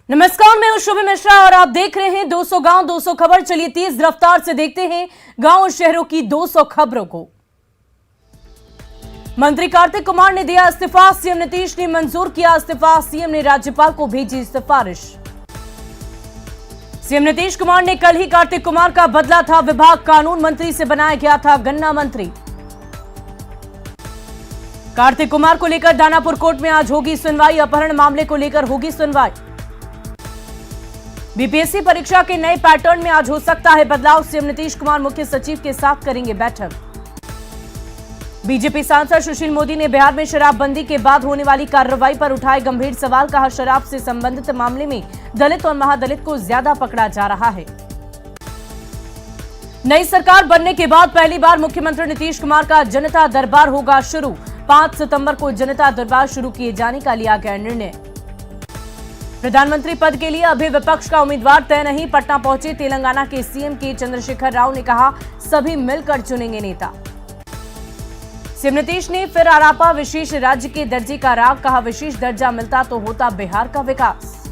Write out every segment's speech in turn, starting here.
नमस्कार, मैं हूं शुभ मिश्रा और आप देख रहे हैं 200 गांव 200 खबर। चलिए तेज रफ्तार से देखते हैं गांव और शहरों की 200 खबरों को। मंत्री कार्तिक कुमार ने दिया इस्तीफा, सीएम नीतीश ने मंजूर किया इस्तीफा, सीएम ने राज्यपाल को भेजी सिफारिश। सीएम नीतीश कुमार ने कल ही कार्तिक कुमार का बदला था विभाग, कानून मंत्री से बनाया गया था गन्ना मंत्री। कार्तिक कुमार को लेकर दानापुर कोर्ट में आज होगी सुनवाई, अपहरण मामले को लेकर होगी सुनवाई। बीपीएससी परीक्षा के नए पैटर्न में आज हो सकता है बदलाव, सीएम नीतीश कुमार मुख्य सचिव के साथ करेंगे बैठक। बीजेपी सांसद सुशील मोदी ने बिहार में शराबबंदी के बाद होने वाली कार्रवाई पर उठाए गंभीर सवाल, कहा शराब से संबंधित मामले में दलित और महादलित को ज्यादा पकड़ा जा रहा है। नई सरकार बनने के बाद पहली बार मुख्यमंत्री नीतीश कुमार का जनता दरबार होगा शुरू, 5 सितंबर को जनता दरबार शुरू किए जाने का लिया गया निर्णय। प्रधानमंत्री पद के लिए अभी विपक्ष का उम्मीदवार तय नहीं, पटना पहुंचे तेलंगाना के सीएम के चंद्रशेखर राव ने कहा सभी मिलकर चुनेंगे नेता। सीएम नीतीश ने फिर आरापा विशेष राज्य के दर्जे का राग, कहा विशेष दर्जा मिलता तो होता बिहार का विकास।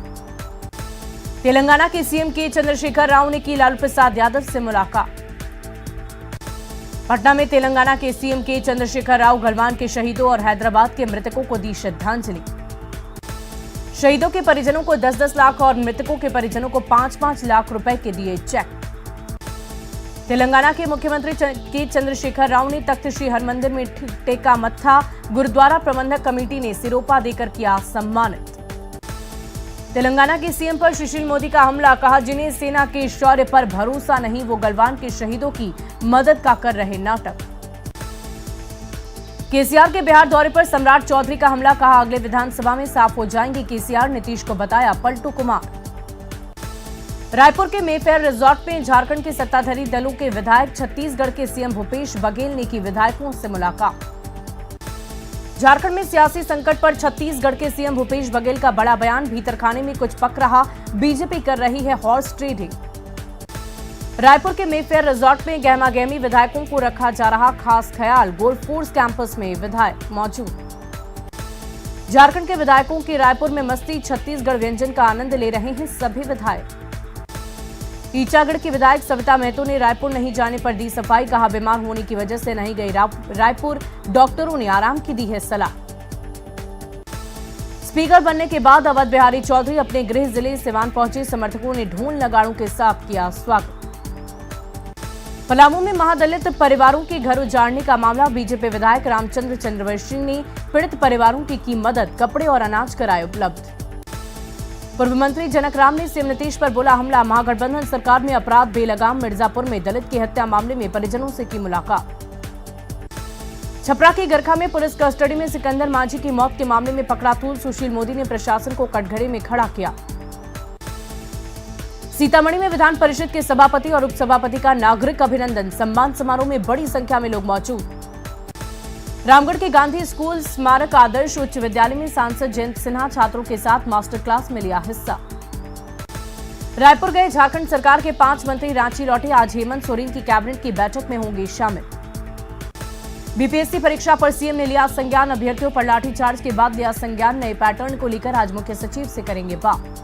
तेलंगाना के सीएम के चंद्रशेखर राव ने की लालू प्रसाद यादव से मुलाकात। पटना में तेलंगाना के सीएम के चंद्रशेखर राव गलवान के शहीदों और हैदराबाद के मृतकों को दी श्रद्धांजलि। शहीदों के परिजनों को 10-10 लाख और मृतकों के परिजनों को 5-5 लाख रुपए के दिए चेक। तेलंगाना के मुख्यमंत्री के चंद्रशेखर राव ने तख्त श्री हरमंदिर में टेका मत्था, गुरुद्वारा प्रबंधक कमेटी ने सिरोपा देकर किया सम्मानित। तेलंगाना के सीएम पर सुशील मोदी का हमला, कहा जिन्हें सेना के शौर्य पर भरोसा नहीं वो गलवान के शहीदों की मदद का कर रहे नाटक। केसीआर के बिहार दौरे पर सम्राट चौधरी का हमला, कहा अगले विधानसभा में साफ हो जाएंगे केसीआर, नीतीश को बताया पलटू कुमार। रायपुर के मेफेयर रिजॉर्ट में झारखंड के सत्ताधारी दलों के विधायक छत्तीसगढ़ के सीएम भूपेश बघेल ने की विधायकों से मुलाकात। झारखंड में सियासी संकट पर छत्तीसगढ़ के सीएम भूपेश बघेल का बड़ा बयान, भीतरखाने में कुछ पक रहा, बीजेपी कर रही है हॉर्स ट्रेडिंग। रायपुर के मेफेयर रिजॉर्ट में गहमा गहमी विधायकों को रखा जा रहा खास ख्याल, गोल्फ कोर्स कैंपस में विधायक मौजूद। झारखंड के विधायकों की रायपुर में मस्ती, छत्तीसगढ़ व्यंजन का आनंद ले रहे हैं सभी विधायक। ईचागढ़ की विधायक सविता महतो ने रायपुर नहीं जाने पर दी सफाई, कहा बीमार होने की वजह से नहीं गई रायपुर, डॉक्टरों ने आराम की दी है सलाह। स्पीकर बनने के बाद अवध बिहारी चौधरी अपने गृह जिले सिवान पहुंचे, समर्थकों ने ढोल नगाड़ों के साथ किया स्वागत। पलामू में महादलित परिवारों के घर उजाड़ने का मामला, बीजेपी विधायक रामचंद्र चंद्रवंशी ने पीड़ित परिवारों की मदद, कपड़े और अनाज कराए उपलब्ध। पूर्व मंत्री जनक राम ने सीएम नीतीश पर बोला हमला, महागठबंधन सरकार में अपराध बेलगाम, मिर्जापुर में दलित की हत्या मामले में परिजनों से की मुलाकात। छपरा की गरखा में पुलिस कस्टडी में सिकंदर मांझी की मौत के मामले में पकड़ा तूल, सुशील मोदी ने प्रशासन को कटघरे में खड़ा किया। सीतामढ़ी में विधान परिषद के सभापति और उपसभापति का नागरिक अभिनंदन, सम्मान समारोह में बड़ी संख्या में लोग मौजूद। रामगढ़ के गांधी स्कूल स्मारक आदर्श उच्च विद्यालय में सांसद जयंत सिन्हा छात्रों के साथ मास्टर क्लास में लिया हिस्सा। रायपुर गए झारखंड सरकार के 5 मंत्री रांची लौटे, आज हेमंत सोरेन की कैबिनेट की बैठक में होंगे शामिल। बीपीएससी परीक्षा पर सीएम ने लिया संज्ञान, अभ्यर्थियों पर लाठीचार्ज के बाद लिया संज्ञान, नए पैटर्न को लेकर आज मुख्य सचिव से करेंगे बात।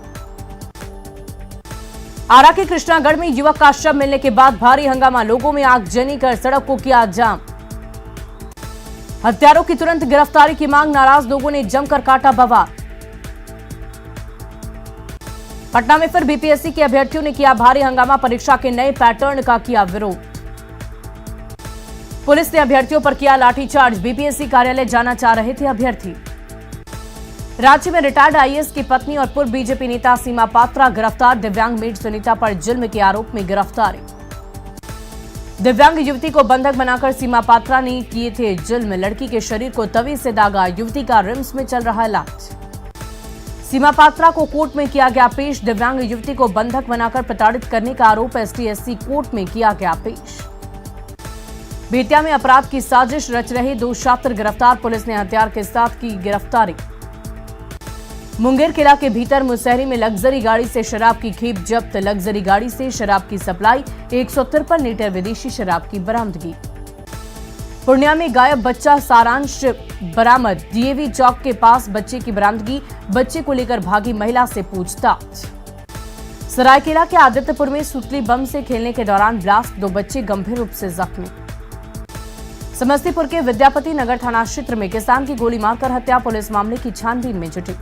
आरा के कृष्णागढ़ में युवक का शव मिलने के बाद भारी हंगामा, लोगों में आगजनी कर सड़क को किया जाम। हत्यारों की तुरंत गिरफ्तारी की मांग, नाराज लोगों ने जमकर काटा बवाल। पटना में फिर बीपीएससी के अभ्यर्थियों ने किया भारी हंगामा, परीक्षा के नए पैटर्न का किया विरोध। पुलिस ने अभ्यर्थियों पर किया लाठीचार्ज, बीपीएससी कार्यालय जाना चाह रहे थे अभ्यर्थी। रांची में रिटायर्ड आईएएस की पत्नी और पूर्व बीजेपी नेता सीमा पात्रा गिरफ्तार, दिव्यांग मेड सुनीता पर जुल्म के आरोप में गिरफ्तारी। दिव्यांग युवती को बंधक बनाकर सीमा पात्रा ने किए थे जुल्म, लड़की के शरीर को तवी से दागा, युवती का रिम्स में चल रहा इलाज। सीमा पात्रा को कोर्ट में किया गया पेश, दिव्यांग युवती को बंधक बनाकर प्रताड़ित करने का आरोप एसटी-एससी कोर्ट में किया गया पेश। बेतिया में अपराध की साजिश रच रहे 2 छात्र गिरफ्तार, पुलिस ने हथियार के साथ की गिरफ्तारी। मुंगेर किला के भीतर मुसहरी में लग्जरी गाड़ी से शराब की खेप जब्त, लग्जरी गाड़ी से शराब की सप्लाई, 153 लीटर विदेशी शराब की बरामदगी। पूर्णिया में गायब बच्चा सारांश बरामद। डीएवी चौक के पास बच्चे की बरामदगी। बच्चे को लेकर भागी महिला से पूछताछ। सरायकेला के आदित्यपुर में सुतली बम से खेलने के दौरान ब्लास्ट, 2 बच्चे गंभीर रूप से जख्मी। समस्तीपुर के विद्यापति नगर थाना क्षेत्र में किसान की गोली मारकर हत्या, पुलिस मामले की छानबीन में जुटी।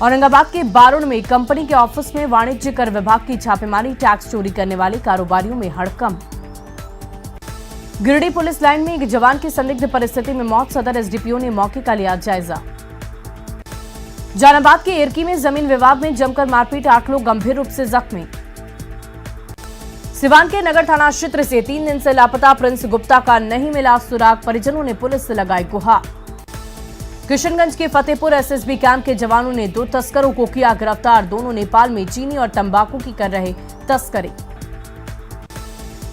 औरंगाबाद के बारुण में कंपनी के ऑफिस में वाणिज्य कर विभाग की छापेमारी, टैक्स चोरी करने वाले कारोबारियों में हड़कंप। गिरिडीह पुलिस लाइन में एक जवान की संदिग्ध परिस्थिति में मौत, सदर एसडीपीओ ने मौके का लिया जायजा। जहानाबाद के एरकी में जमीन विवाद में जमकर मारपीट, 8 लोग गंभीर रूप से जख्मी। सिवान के नगर थाना क्षेत्र से 3 दिन से लापता प्रिंस गुप्ता का नहीं मिला सुराग, परिजनों ने पुलिस से लगाई गुहार। किशनगंज के फतेहपुर एसएसबी कैंप के जवानों ने 2 तस्करों को किया गिरफ्तार, दोनों नेपाल में चीनी और तंबाकू की कर रहे तस्करी।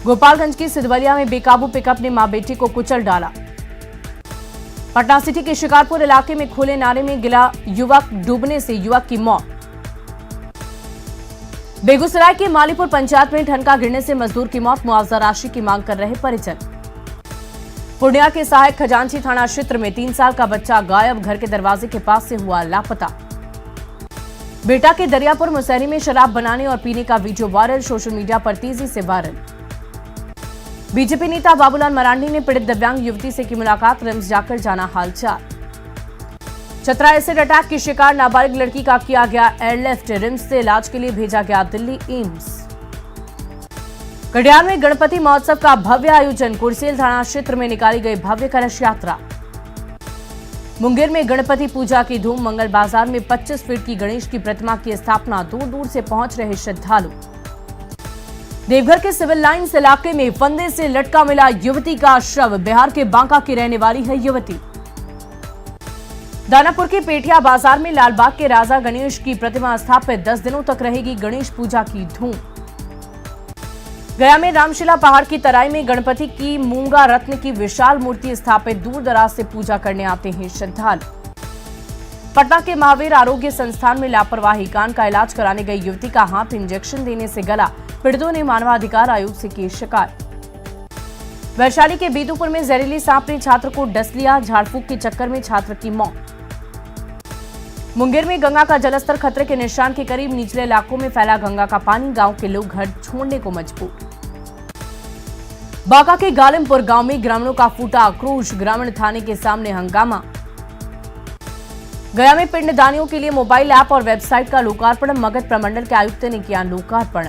गोपालगंज की सिधवलिया में बेकाबू पिकअप ने मां बेटी को कुचल डाला। पटना सिटी के शिकारपुर इलाके में खुले नाले में गिरा युवक, डूबने से युवक की मौत। बेगूसराय के मालीपुर पंचायत में ठनका गिरने से मजदूर की मौत, मुआवजा राशि की मांग कर रहे परिजन। पूर्णिया के सहायक खजांची थाना क्षेत्र में 3 साल का बच्चा गायब, घर के दरवाजे के पास से हुआ लापता। बेटा के दरियापुर मुसहरी में शराब बनाने और पीने का वीडियो वायरल, सोशल मीडिया पर तेजी से वायरल। बीजेपी नेता बाबूलाल मरांडी ने पीड़ित दिव्यांग युवती से की मुलाकात, रिम्स जाकर जाना हालचाल। चतरा एसिड अटैक की शिकार नाबालिग लड़की का किया गया एयरलिफ्ट, रिम्स से इलाज के लिए भेजा गया दिल्ली एम्स। कटिहार में गणपति महोत्सव का भव्य आयोजन, कुर्सेल थाना क्षेत्र में निकाली गई भव्य कलश यात्रा। मुंगेर में गणपति पूजा की धूम, मंगल बाजार में 25 फीट की गणेश की प्रतिमा की स्थापना, दूर दूर से पहुंच रहे श्रद्धालु। देवघर के सिविल लाइन्स इलाके में फंदे से लटका मिला युवती का शव, बिहार के बांका की रहने वाली है युवती। दानापुर के पेठिया बाजार में लालबाग के राजा गणेश की प्रतिमा स्थापित, 10 दिनों तक रहेगी गणेश पूजा की धूम। गया में रामशिला पहाड़ की तराई में गणपति की मूंगा रत्न की विशाल मूर्ति स्थापित, दूर दराज से पूजा करने आते हैं श्रद्धालु। पटना के महावीर आरोग्य संस्थान में लापरवाही, कान का इलाज कराने गई युवती का हाथ इंजेक्शन देने से गला, पीड़ितों ने मानवाधिकार आयोग से की शिकायत। वैशाली के बेदूपुर में जहरीली सांप ने छात्र को डस लिया, झाड़फूंक के चक्कर में छात्र की मौत। मुंगेर में गंगा का जलस्तर खतरे के निशान के करीब, निचले इलाकों में फैला गंगा का पानी, गांव के लोग घर छोड़ने को मजबूर। बांका के गालिमपुर गांव में ग्रामीणों का फूटा आक्रोश, ग्रामीण थाने के सामने हंगामा। गया में पिंडदानियों के लिए मोबाइल ऐप और वेबसाइट का लोकार्पण, मगध प्रमंडल के आयुक्त ने किया लोकार्पण।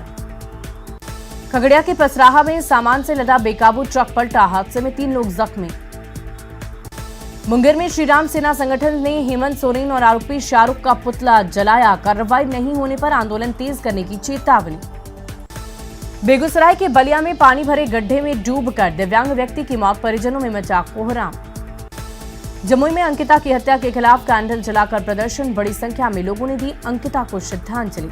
खगड़िया के पसराहा में सामान से लदा बेकाबू ट्रक पलटा, हादसे में 3 लोग जख्मी। मुंगेर में श्रीराम सेना संगठन ने हेमंत सोरेन और आरोपी शाहरुख का पुतला जलाया, कार्रवाई नहीं होने पर आंदोलन तेज करने की चेतावनी। बेगूसराय के बलिया में पानी भरे गड्ढे में डूबकर दिव्यांग व्यक्ति की मौत, परिजनों में मचा कोहराम। जमुई में अंकिता की हत्या के खिलाफ कैंडल जलाकर प्रदर्शन, बड़ी संख्या में लोगों ने दी अंकिता को श्रद्धांजलि।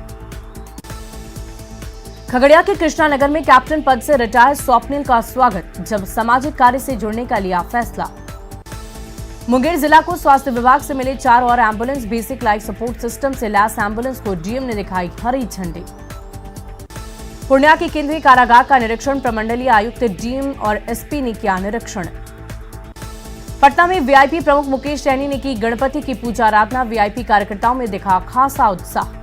खगड़िया के कृष्णानगर में कैप्टन पद से रिटायर स्वप्निल का स्वागत, जब सामाजिक कार्य से जुड़ने का लिया फैसला। मुंगेर जिला को स्वास्थ्य विभाग से मिले 4 और ambulance, basic life support system से लैस एम्बुलेंस को डीएम ने दिखाई हरी झंडी। पूर्णिया के केंद्रीय कारागार का निरीक्षण, प्रमंडलीय आयुक्त, डीएम और एसपी ने किया निरीक्षण। पटना में वीआईपी प्रमुख मुकेश सैनी ने की गणपति की पूजा आराधना, वीआईपी कार्यकर्ताओं में दिखा खासा उत्साह।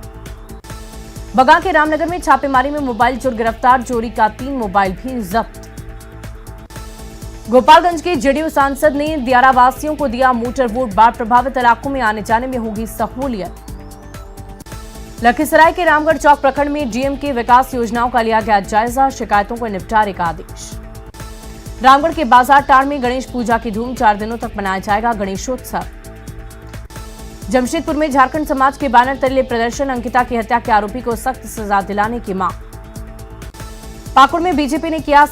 बगा के रामनगर में छापेमारी में मोबाइल चोर गिरफ्तार, चोरी का 3 मोबाइल भी जब्त। गोपालगंज के जेडीयू सांसद ने दियारा वासियों को दिया मोटर वोट, बाढ़ प्रभावित इलाकों में आने जाने में होगी सहूलियत। लखीसराय के रामगढ़ चौक प्रखंड में डीएम के विकास योजनाओं का लिया गया जायजा, शिकायतों को निपटारे का आदेश। रामगढ़ के बाजार टाड़ में गणेश पूजा की धूम, 4 दिनों तक मनाया जाएगा गणेशोत्सव। जमशेदपुर में झारखंड समाज के बैनर तले प्रदर्शन, अंकिता की हत्या के आरोपी को सख्त सजा दिलाने की मांग। पाकुड़ में बीजेपी ने किया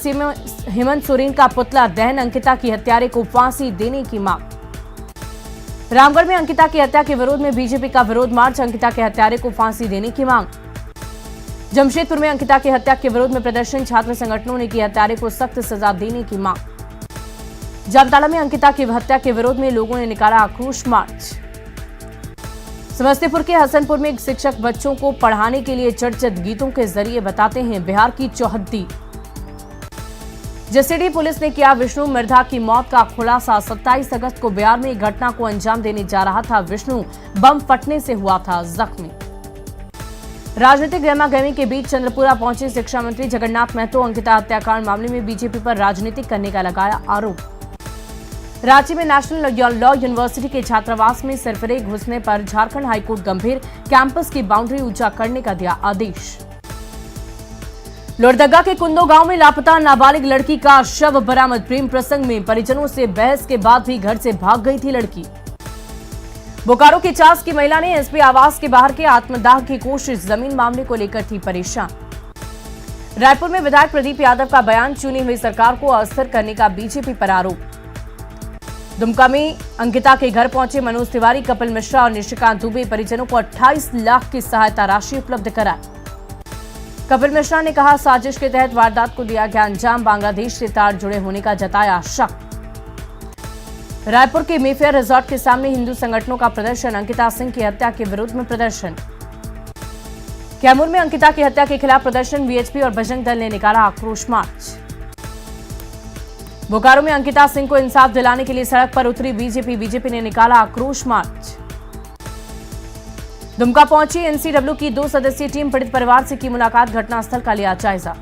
हेमंत सोरेन का पुतला दहन, अंकिता की हत्यारे को फांसी देने की मांग। रामगढ़ में अंकिता की हत्या के विरोध में बीजेपी का विरोध मार्च, अंकिता के हत्यारे को फांसी देने की मांग। जमशेदपुर में अंकिता की हत्या के विरोध में प्रदर्शन, छात्र संगठनों ने की हत्यारे को सख्त सजा देने की मांग। जामताड़ा में अंकिता की हत्या के विरोध में लोगों ने निकाला आक्रोश मार्च। समस्तीपुर के हसनपुर में एक शिक्षक बच्चों को पढ़ाने के लिए चर्चित गीतों के जरिए बताते हैं बिहार की चौहद्दी। जसीडीह पुलिस ने किया विष्णु मिर्धा की मौत का खुलासा। 27 अगस्त को बिहार में घटना को अंजाम देने जा रहा था विष्णु, बम फटने से हुआ था जख्मी। राजनीतिक गहमागहमी के बीच चंद्रपुरा पहुंचे शिक्षा मंत्री जगन्नाथ महतो। अंकिता हत्याकांड मामले में बीजेपी पर राजनीति करने का लगाया आरोप। रांची में नेशनल लॉ यूनिवर्सिटी के छात्रावास में सरफरे घुसने पर झारखंड हाईकोर्ट गंभीर, कैंपस की बाउंड्री ऊंचा करने का दिया आदेश। लोहरदगा के कुंदो गांव में लापता नाबालिग लड़की का शव बरामद। प्रेम प्रसंग में परिजनों से बहस के बाद भी घर से भाग गई थी लड़की। बोकारो की चास की महिला ने एसपी आवास के बाहर के आत्मदाह की कोशिश, जमीन मामले को लेकर थी परेशान। रायपुर में विधायक प्रदीप यादव का बयान, चुनी हुई सरकार को अस्थिर करने का बीजेपी पर आरोप। दुमका में अंकिता के घर पहुंचे मनोज तिवारी, कपिल मिश्रा और निशिकांत दुबे परिजनों को 28 लाख की सहायता राशि उपलब्ध कराई। कपिल मिश्रा ने कहा, साजिश के तहत वारदात को दिया गया अंजाम, बांग्लादेश से तार जुड़े होने का जताया शक। रायपुर के मेफेयर रिजॉर्ट के सामने हिंदू संगठनों का प्रदर्शन, अंकिता सिंह की हत्या के विरोध में प्रदर्शन। कैमूर में अंकिता की हत्या के खिलाफ प्रदर्शन, वीएचपी और बजरंग दल ने निकाला आक्रोश मार्च। बोकारो में अंकिता सिंह को इंसाफ दिलाने के लिए सड़क पर उतरी बीजेपी ने निकाला आक्रोश मार्च। दुमका पहुंची एनसीडब्ल्यू की 2 सदस्यीय टीम, पीड़ित परिवार से की मुलाकात, घटनास्थल का लिया जायजा।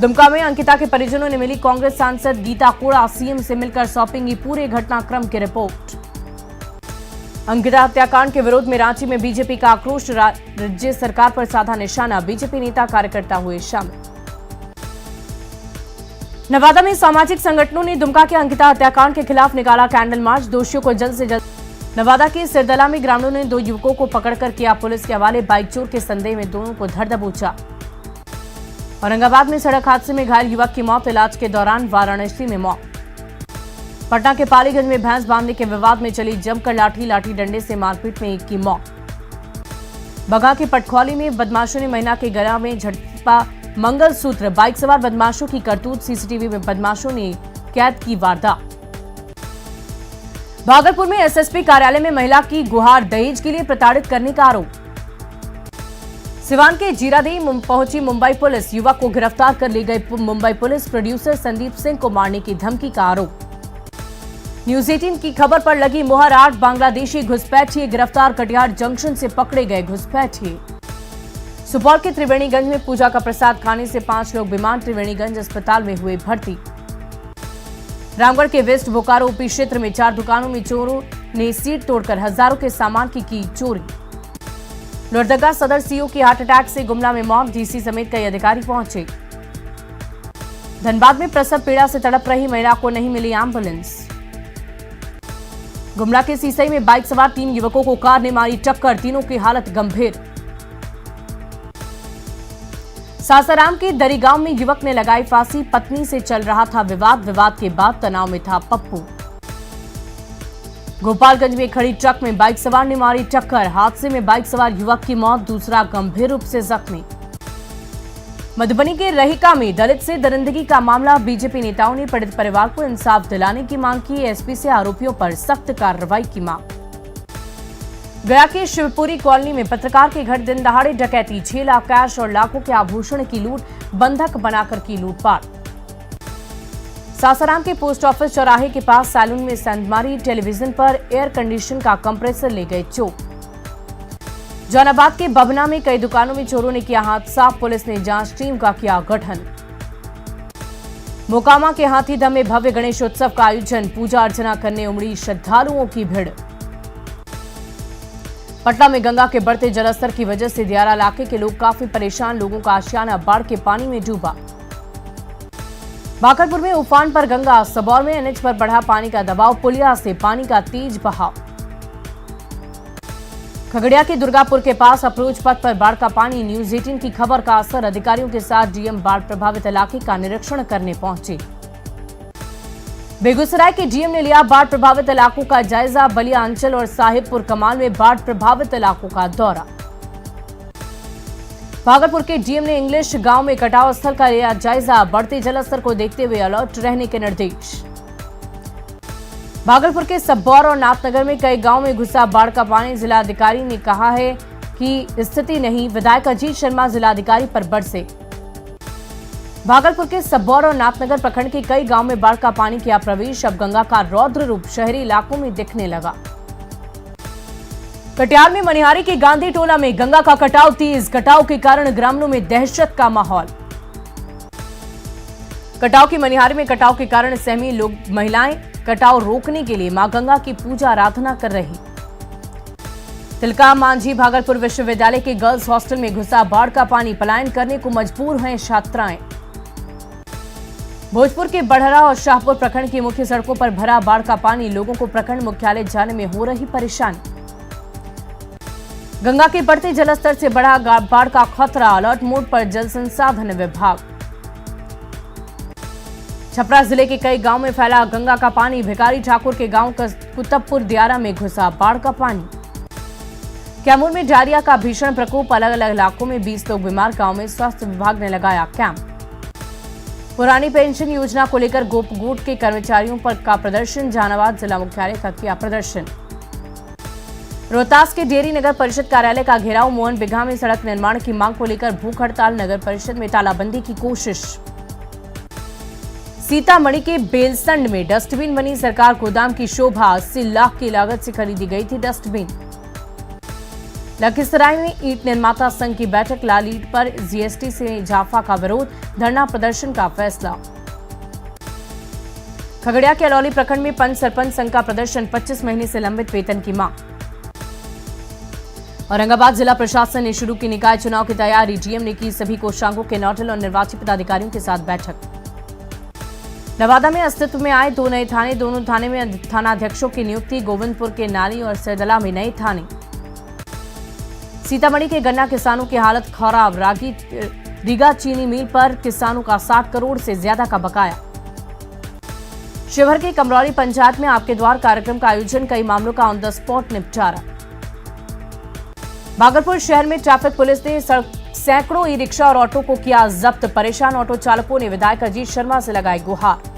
दुमका में अंकिता के परिजनों ने मिली कांग्रेस सांसद गीता कोड़ा, सीएम से मिलकर सौंपेंगी पूरे घटनाक्रम की रिपोर्ट। अंकिता हत्याकांड के विरोध में रांची में बीजेपी का आक्रोश, राज्य सरकार पर साधा निशाना, बीजेपी नेता कार्यकर्ता हुए शामिल। नवादा में सामाजिक संगठनों ने दुमका के अंकिता हत्याकांड के खिलाफ निकाला कैंडल मार्च, दोषियों को जल्द से जल्द। नवादा के सिरदला में ग्रामीणों ने 2 युवकों को पकड़कर किया पुलिस के हवाले, बाइक चोर के संदेह में दोनों को धर दबोचा। औरंगाबाद में सड़क हादसे में घायल युवक की मौत, इलाज के दौरान वाराणसी में मौत। पटना के पालीगंज में भैंस बांधने के विवाद में चली जमकर लाठी डंडे से मारपीट में एक की मौत। बगा के पटखौली में बदमाशों ने महिला के गला में झटका मंगलसूत्र, बाइक सवार बदमाशों की करतूत, सीसीटीवी में बदमाशों ने कैद की वारदात। भागलपुर में एसएसपी कार्यालय में महिला की गुहार, दहेज के लिए प्रताड़ित करने का आरोप। सिवान के जीरादेई पहुंची मुंबई पुलिस, युवक को गिरफ्तार कर ले गई मुंबई पुलिस, प्रोड्यूसर संदीप सिंह को मारने की धमकी का आरोप। न्यूज 18 की खबर पर लगी मुहर, 8 बांग्लादेशी घुसपैठिए गिरफ्तार, कटिहार जंक्शन से पकड़े गए घुसपैठिए। सुपौल के त्रिवेणीगंज में पूजा का प्रसाद खाने से 5 लोग बीमार, त्रिवेणीगंज अस्पताल में हुए भर्ती। रामगढ़ के वेस्ट बोकारो ओपी क्षेत्र में 4 दुकानों में चोरों ने सीट तोड़कर हजारों के सामान की चोरी। लोहरदगा सदर सीओ की हार्ट अटैक से गुमला में मौत, डीसी समेत कई अधिकारी पहुंचे। धनबाद में प्रसव पीड़ा से तड़प रही महिला को नहीं मिली एम्बुलेंस। गुमला के सीसई में बाइक सवार 3 युवकों को कार ने मारी टक्कर, तीनों की हालत गंभीर। सासाराम के दरीगांव में युवक ने लगाई फांसी, पत्नी से चल रहा था विवाद के बाद तनाव में था पप्पू। गोपालगंज में खड़ी ट्रक में बाइक सवार ने मारी टक्कर, हादसे में बाइक सवार युवक की मौत, दूसरा गंभीर रूप से जख्मी। मधुबनी के रहिका में दलित से दरिंदगी का मामला, बीजेपी नेताओं ने पीड़ित परिवार को इंसाफ दिलाने की मांग की, एसपी से आरोपियों पर सख्त कार्रवाई की मांग। गया के शिवपुरी कॉलोनी में पत्रकार के घर दिन दहाड़े डकैती, 6 लाख कैश और लाखों के आभूषण की लूट, बंधक बनाकर की लूटपाट। सासाराम के पोस्ट ऑफिस चौराहे के पास सैलून में सेंधमारी, टेलीविजन पर एयर कंडीशन का कंप्रेसर ले गए चोर। जौनाबाद के बभना में कई दुकानों में चोरों ने किया हाथ साफ, पुलिस ने जांच टीम का किया गठन। मोकामा के हाथीदह में भव्य गणेशोत्सव का आयोजन, पूजा अर्चना करने उमड़ी श्रद्धालुओं की भीड़। पटना में गंगा के बढ़ते जलस्तर की वजह से दियारा इलाके के लोग काफी परेशान, लोगों का आशियाना बाढ़ के पानी में डूबा। बाकरपुर में उफान पर गंगा, सबौर में एनएच पर बढ़ा पानी का दबाव, पुलिया से पानी का तेज बहाव। खगड़िया के दुर्गापुर के पास अप्रोच पथ पर बाढ़ का पानी, न्यूज 18 की खबर का असर, अधिकारियों के साथ डीएम बाढ़ प्रभावित इलाके का निरीक्षण करने पहुंचे। बेगूसराय के डीएम ने लिया बाढ़ प्रभावित इलाकों का जायजा, बलिया अंचल और साहिबपुर कमाल में बाढ़ प्रभावित इलाकों का दौरा। भागलपुर के डीएम ने इंग्लिश गांव में कटाव स्थल का लिया जायजा, बढ़ते जलस्तर को देखते हुए अलर्ट रहने के निर्देश। भागलपुर के सबौर और नाथनगर में कई गांव में घुसा बाढ़ का पानी, जिलाधिकारी ने कहा है कि स्थिति नहीं, विधायक अजीत शर्मा जिलाधिकारी पर बरसे। भागलपुर के सबौर और नाथनगर प्रखंड के कई गांव में बाढ़ का पानी किया प्रवेश। अब गंगा का रौद्र रूप शहरी इलाकों में दिखने लगा। कटिहार में मनिहारी के गांधी टोला में गंगा का कटाव तेज। कटाव के कारण ग्रामीणों में दहशत का माहौल। कटाव की मनिहारी में कटाव के कारण सहमी लोग महिलाएं कटाव रोकने के लिए मां गंगा की पूजा आराधना कर रही। तिलका मांझी भागलपुर विश्वविद्यालय के गर्ल्स हॉस्टल में घुसा बाढ़ का पानी। पलायन करने को मजबूर हैं छात्राएं। भोजपुर के बढ़रा और शाहपुर प्रखंड की मुख्य सड़कों पर भरा बाढ़ का पानी। लोगों को प्रखंड मुख्यालय जाने में हो रही परेशानी। गंगा के बढ़ते जलस्तर से बढ़ा बाढ़ का खतरा। अलर्ट मोड पर जल संसाधन विभाग। छपरा जिले के कई गांव में फैला गंगा का पानी। भिखारी ठाकुर के गांव कुतबपुर दियारा में घुसा बाढ़ का पानी। कैमूर में डायरिया का भीषण प्रकोप। अलग अलग इलाकों में 20 लोग बीमार। गांव में स्वास्थ्य विभाग ने लगाया कैंप। पुरानी पेंशन योजना को लेकर गोपगूट के कर्मचारियों पर का प्रदर्शन। जहानाबाद जिला मुख्यालय का किया प्रदर्शन। रोहतास के डेयरी नगर परिषद कार्यालय का घेराव। मोहन बिघा में सड़क निर्माण की मांग को लेकर भूख हड़ताल। नगर परिषद में तालाबंदी की कोशिश। सीतामढ़ी के बेलसंड में डस्टबिन बनी सरकार। गोदाम की शोभा। 80 लाख की लागत से खरीदी गई थी डस्टबिन। लखीसराय में ईंट निर्माता संघ की बैठक। लाल ईंट पर जीएसटी से इजाफा का विरोध। धरना प्रदर्शन का फैसला। खगड़िया के अलौली प्रखंड में पंच सरपंच संघ का प्रदर्शन। 25 महीने से लंबित वेतन की मांग। औरंगाबाद जिला प्रशासन ने शुरू की निकाय चुनाव की तैयारी। डीएम ने की सभी कोषांगों के नोडल और निर्वाची पदाधिकारियों के साथ बैठक। नवादा में अस्तित्व में आए 2 नए थाने। दोनों थाने में थानाध्यक्षों की नियुक्ति। गोविंदपुर के नाली और सैदला में नए थाने। सीतामढ़ी के गन्ना किसानों की हालत खराब। रीगा चीनी मिल पर किसानों का 60 करोड़ से ज्यादा का बकाया। शिवहर के कमरौली पंचायत में आपके द्वार कार्यक्रम का आयोजन। कई मामलों का ऑन द स्पॉट निपटारा। भागलपुर शहर में ट्रैफिक पुलिस ने सैकड़ों ई रिक्शा और ऑटो को किया जब्त। परेशान ऑटो चालकों ने विधायक अजीत शर्मा से लगाई गुहार।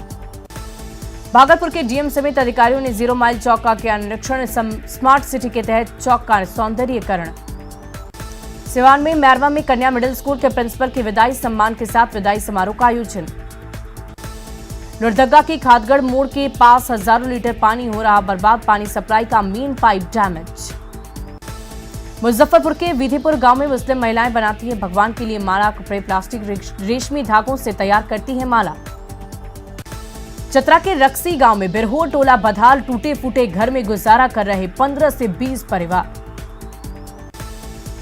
भागलपुर के डीएम समेत अधिकारियों ने 0 माइल चौक का किया निरीक्षण। स्मार्ट सिटी के तहत चौक का सौंदर्यीकरण। सिवान में मैरवा में कन्या मिडिल स्कूल के प्रिंसिपल की विदाई सम्मान के साथ विदाई समारोह का आयोजन। लोहरदगा की खादगढ़ मोड़ के पास हजारों लीटर पानी हो रहा बर्बाद। पानी सप्लाई का मेन पाइप डैमेज। मुजफ्फरपुर के विधिपुर गांव में मुस्लिम महिलाएं बनाती है भगवान के लिए माला। कपड़े प्लास्टिक रेशमी धागों से तैयार करती है माला। चतरा के रक्सी गांव में बिरहोर टोला बदहाल। टूटे फूटे घर में गुजारा कर रहे 15 से 20 परिवार।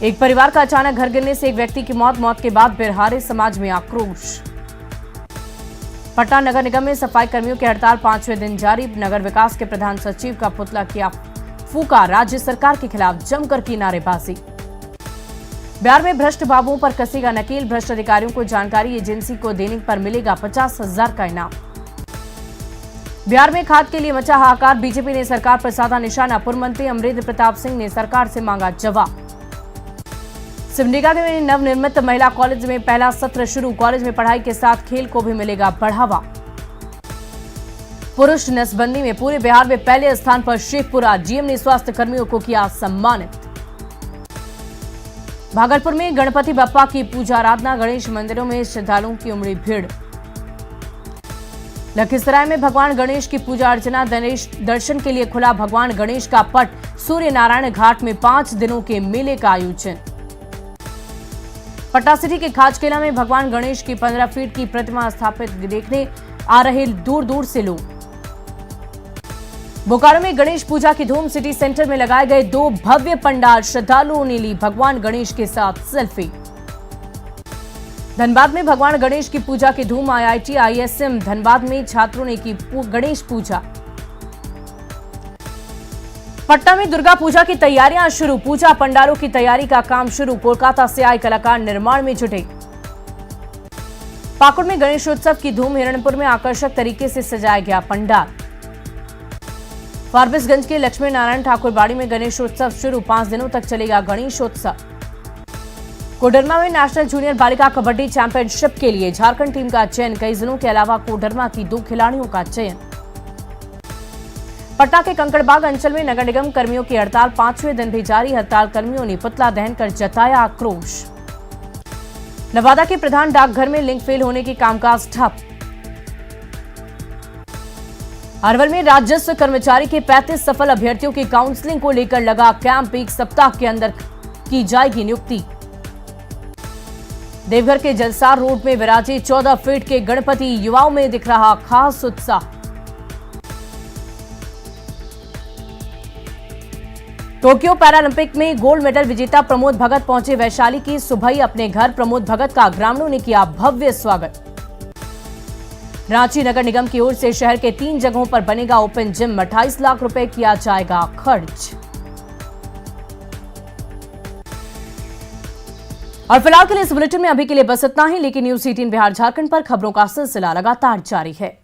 एक परिवार का अचानक घर गिरने से एक व्यक्ति की मौत के बाद बिरहारे समाज में आक्रोश। पटना नगर निगम में सफाई कर्मियों की हड़ताल 5वें दिन जारी। नगर विकास के प्रधान सचिव का पुतला किया फूका। राज्य सरकार के खिलाफ जमकर की नारेबाजी। बिहार में भ्रष्ट बाबुओं पर कसेगा नकेल। भ्रष्ट अधिकारियों को जानकारी एजेंसी को देने पर मिलेगा 50,000 का इनाम। बिहार में खाद के लिए मचा हाहाकार। बीजेपी ने सरकार पर साधा निशाना। पूर्व मंत्री अमरेंद्र प्रताप सिंह ने सरकार से मांगा जवाब। सिमडेगा में नवनिर्मित महिला कॉलेज में पहला सत्र शुरू। कॉलेज में पढ़ाई के साथ खेल को भी मिलेगा बढ़ावा। पुरुष नसबंदी में पूरे बिहार में पहले स्थान पर शेखपुरा। डीएम ने स्वास्थ्य कर्मियों को किया सम्मानित। भागलपुर में गणपति बप्पा की पूजा आराधना। गणेश मंदिरों में श्रद्धालुओं की उमड़ी भीड़। लखीसराय में भगवान गणेश की पूजा अर्चना। दर्शन के लिए खुला भगवान गणेश का पट। सूर्य नारायण घाट में 5 दिनों के मेले का आयोजन। पटना सिटी के खाजकेला में भगवान गणेश की 15 फीट की प्रतिमा स्थापित देखने आ रहे दूर दूर से लोग। बोकारो में गणेश पूजा की धूम। सिटी सेंटर में लगाए गए 2 भव्य पंडाल। श्रद्धालुओं ने ली भगवान गणेश के साथ सेल्फी। धनबाद में भगवान गणेश की पूजा की धूम। आईआईटी आईएसएम धनबाद में छात्रों ने की गणेश पूजा। पटना में दुर्गा पूजा की तैयारियां शुरू। पूजा पंडालों की तैयारी का काम शुरू। कोलकाता से आए कलाकार निर्माण में जुटे। पाकुड़ में गणेशोत्सव की धूम। हिरणपुर में आकर्षक तरीके से सजाया गया पंडाल। फारबिसगंज के लक्ष्मी नारायण ठाकुर बाड़ी में गणेशोत्सव शुरू। 5 दिनों तक चलेगा गणेशोत्सव। कोडरमा में नेशनल जूनियर बालिका कबड्डी चैंपियनशिप के लिए झारखंड टीम का चयन। कई जिलों के अलावा कोडरमा की 2 खिलाड़ियों का चयन। पटना के कंकड़बाग अंचल में नगर निगम कर्मियों की हड़ताल 5वें दिन भी जारी। हड़ताल कर्मियों ने पुतला दहन कर जताया आक्रोश। नवादा के प्रधान डाकघर में लिंक फेल होने की कामकाज ठप। अरवल में राजस्व कर्मचारी के 35 सफल अभ्यर्थियों की काउंसलिंग को लेकर लगा कैंप, 1 सप्ताह के अंदर की जाएगी नियुक्ति। देवघर के जलसार रोड में विराजे 14 फीट के गणपति, युवाओं में दिख रहा खास उत्साह। टोक्यो पैरालंपिक में गोल्ड मेडल विजेता प्रमोद भगत पहुंचे वैशाली की सुबह अपने घर। प्रमोद भगत का ग्रामीणों ने किया भव्य स्वागत। रांची नगर निगम की ओर से शहर के 3 जगहों पर बनेगा ओपन जिम, 28 लाख रुपए किया जाएगा खर्च। और फिलहाल के लिए इस बुलेटिन में अभी के लिए बस इतना ही, लेकिन न्यूज़ 18 बिहार झारखंड पर खबरों का सिलसिला लगातार जारी है।